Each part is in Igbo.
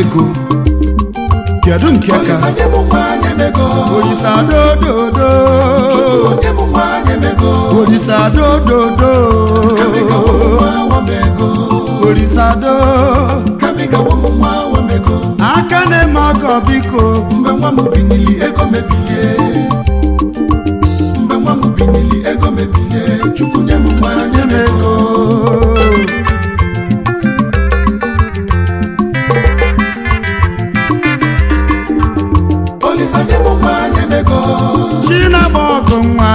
ego kedu nke ka Olisa dododo Olisa dododo Olisa do aka na-eme ọgọ biko mgbe nwa m binili ego mebilie mgbe nwa m binili ego mebilie Chukwu nye m nwanyị ego Olisa nye m nwanyị ego Chinagba ọgụ nwa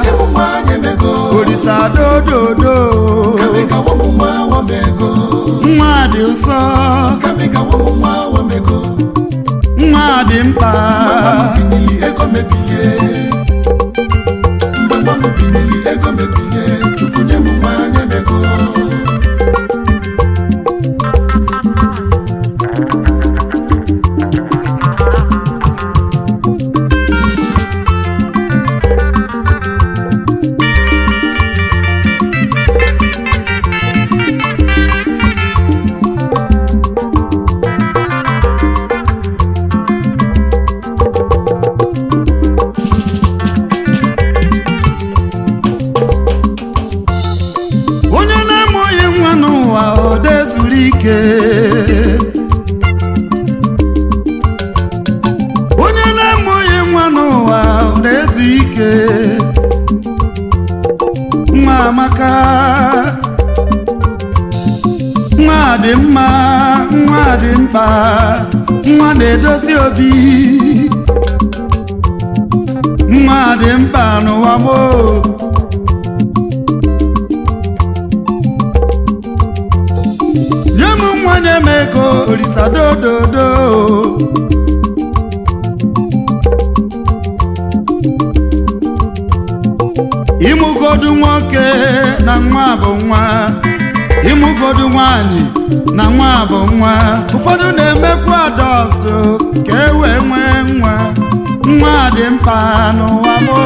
nye m nwanyị ego Olisa dododo Kamiga wo m nwa ego nwa dị nsọ Kamiga wo m nwa ego nwa dị mkpa binili ego mebilie mgbe nwa m binili ego mebilie Chukwu nye m nwanyị ego onye na-amụghị nwa n'ụwa na-ezu ike nwa amaka nwa dị mma nwa dị mkpa nwa na-edozi obi nwa dị mkpa n'ụwa mo nye m ego Olisa dododo ịmụgodu nwoke na nwa bụ nwa ịmụgodu nwanyị na nwa bụ nwa ụfọdụ na-emekwa adọptụ ka e wee nwee nwa nwa dị mkpa n'ụwa mo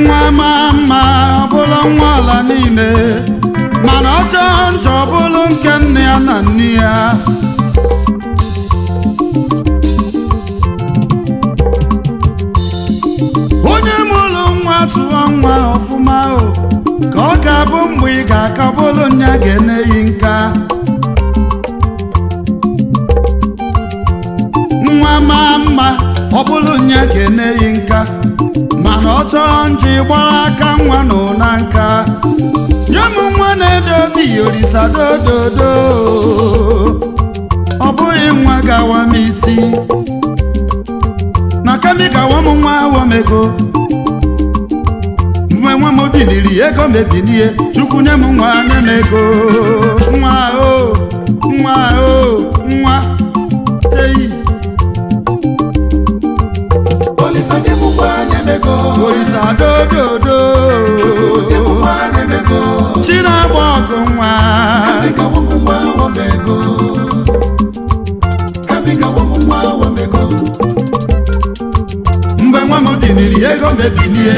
nwa ma mma ọbụla nwa ala niile mana ọ chọọ njọ ọbụlụ nke nne ya na nne ya onye mụrụ nwa tụọ nwa ọfụma o ka ọ ga-abụ mgbe ị ga-akabụlụ nya ga-eneghị nka nwa ma mma ọbụlụ nya ga-eneghị nka mana ọ chọọ njọ ịgbara aka nwa nọ na nka nye m nwa na-ede obi Olisa dododo ọ bụghị nwa gawa m isi na kami gawa m nwa awọm ego mgbe nwa m biniri ego mebinie Chukwu nye m nwa nye m ego nwa o nwa o nwa teyi Olisa nye m nwanyị ego Olisa dododo nye m nwanyị ego Chinagba ọgụ nwa Kamiga wo m nwa ego Kamiga wo m nwa ego mgbe nwa m biniri ego mebilie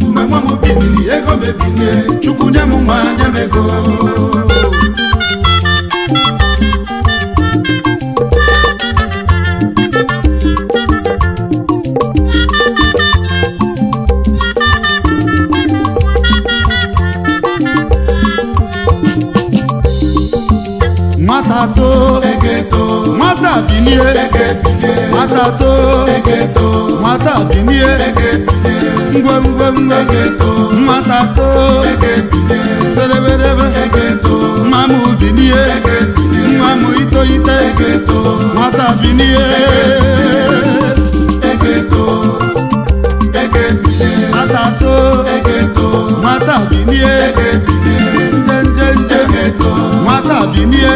mgbe nwa m binili ego mebilie Chukwu nye m nwanyị ego nwata too nwata binie nwata too nwata binie ngwe nwata too berebe mmamu binie mmamu itoite nwata binie nwata too nwata binie nje nwata binie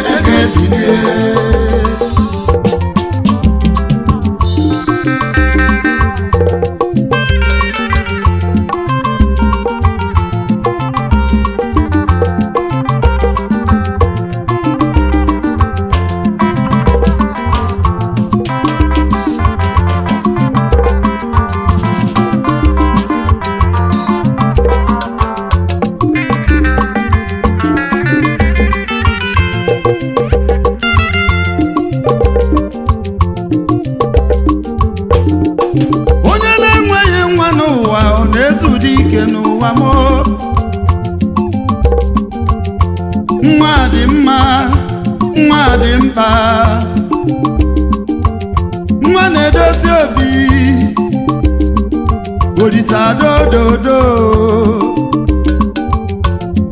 nwa dị mma nwa dị mkpa nwa na-edozi obi Olisa dododo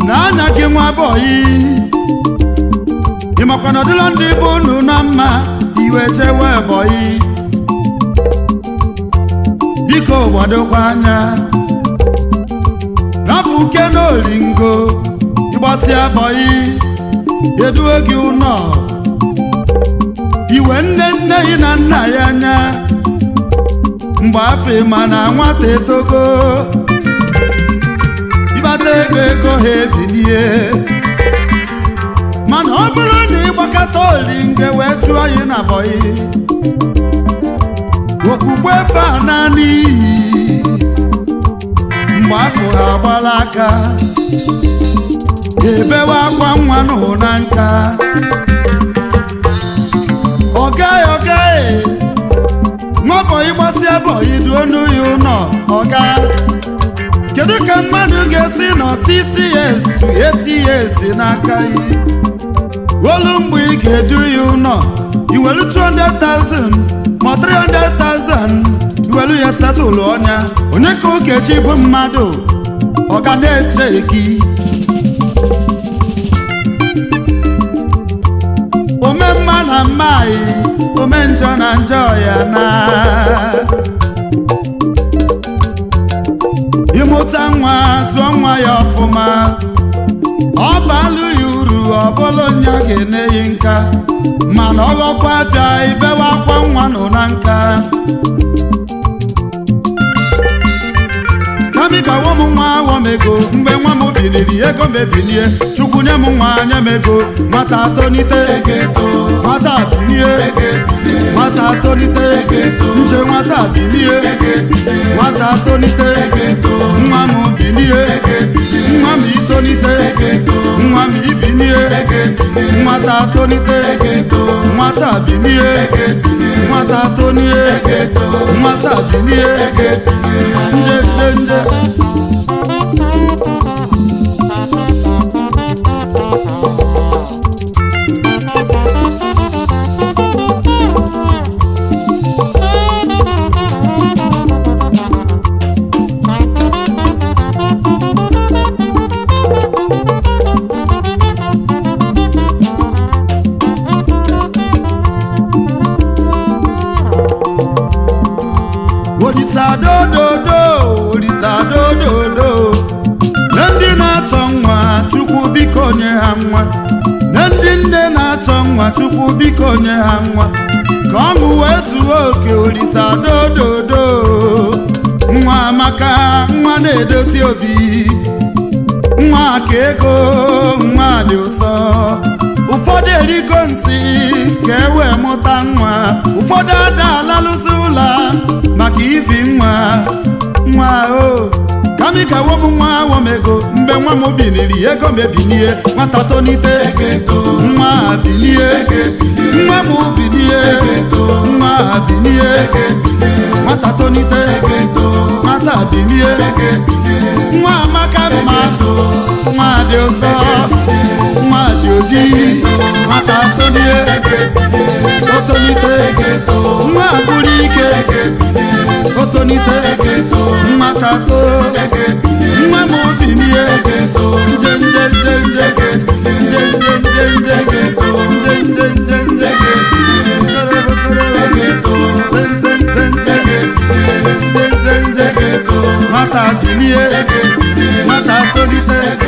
n'anya gị nwa bọyị ịmakwa na ọdịla ndị bụ unu na mma iwe chewe bọyị biko gbadokwa anya rapụ ke n'olingo ịgbasịa bọyị eduo gị ụnọ iwe nne gị na nna ya anya mgbe afọ mana nwata etogo ịbata ego ha ebilie mana ọ bụrụ na ịgbakọta olingo wee chụọ anyị na bọyị okwukwe fa naanị mgbe afọ ha gbara aka ebewe akwa nwa nụ na nka ọgaghị nwabọyị gbasịa bọyị duo n'uyi ụlọ ọga kedu ka mmadụ ga-esi nọ 6 years to 8 years n'aka yi olu mgbe ị ga-edu ya ụlọ iwelu 200,000 ma 300,000 iwelu ya setụlụ ọnya onye ka ọ ga-eji bụ mmadụ ọ ga na-eche gị ome mma na mma anyị ome njọ na njọ ya na ịmụta nwa zụọ nwa ya ọfụma ọ balụ ya uru ọ bụlụ nya ga-enye nka mana ọghọkwa afịa ibewe akwa nwa nọ na nka ka wọ m nwa awọm ego mgbe nwa m biliri ego mebinie chukwu nye m nwa nye m ego nwata tonite nwata binie nwata tonite nje nwata binie nwata tonite nwa m binie nwa m itonite nwa m ibinie nwata tonite nwata binie nwata tonie nwata binie nje Olisa dododo na ndị na-achọ nwa chukwu biko nye ha nwa na ndị nne na-achọ nwa chukwu biko nye ha nwa ka ọṅụ wee zuo oke Olisa dododo nwa amaka nwa na-edozi obi nwa aka ego nwa dị ụsọ ụfọdụ erigo nsị ka e wee mụta nwa ụfọdụ ada alalụzi ụlọ maka ifi nwa o kami ka wọ m nwa awọm ego mgbe nwa m biliri ego mebinie nwata tonite nwa bilie nwa m bilie nwa bilie nwata tonite nwata bilie nwa amaka ọma nwa dị ụsọ nwa dị odi nwata tonie otonite nwa bụrụ ike otonite nwata too nwa m obinie njenjenjenje nwata jinie nwata tolite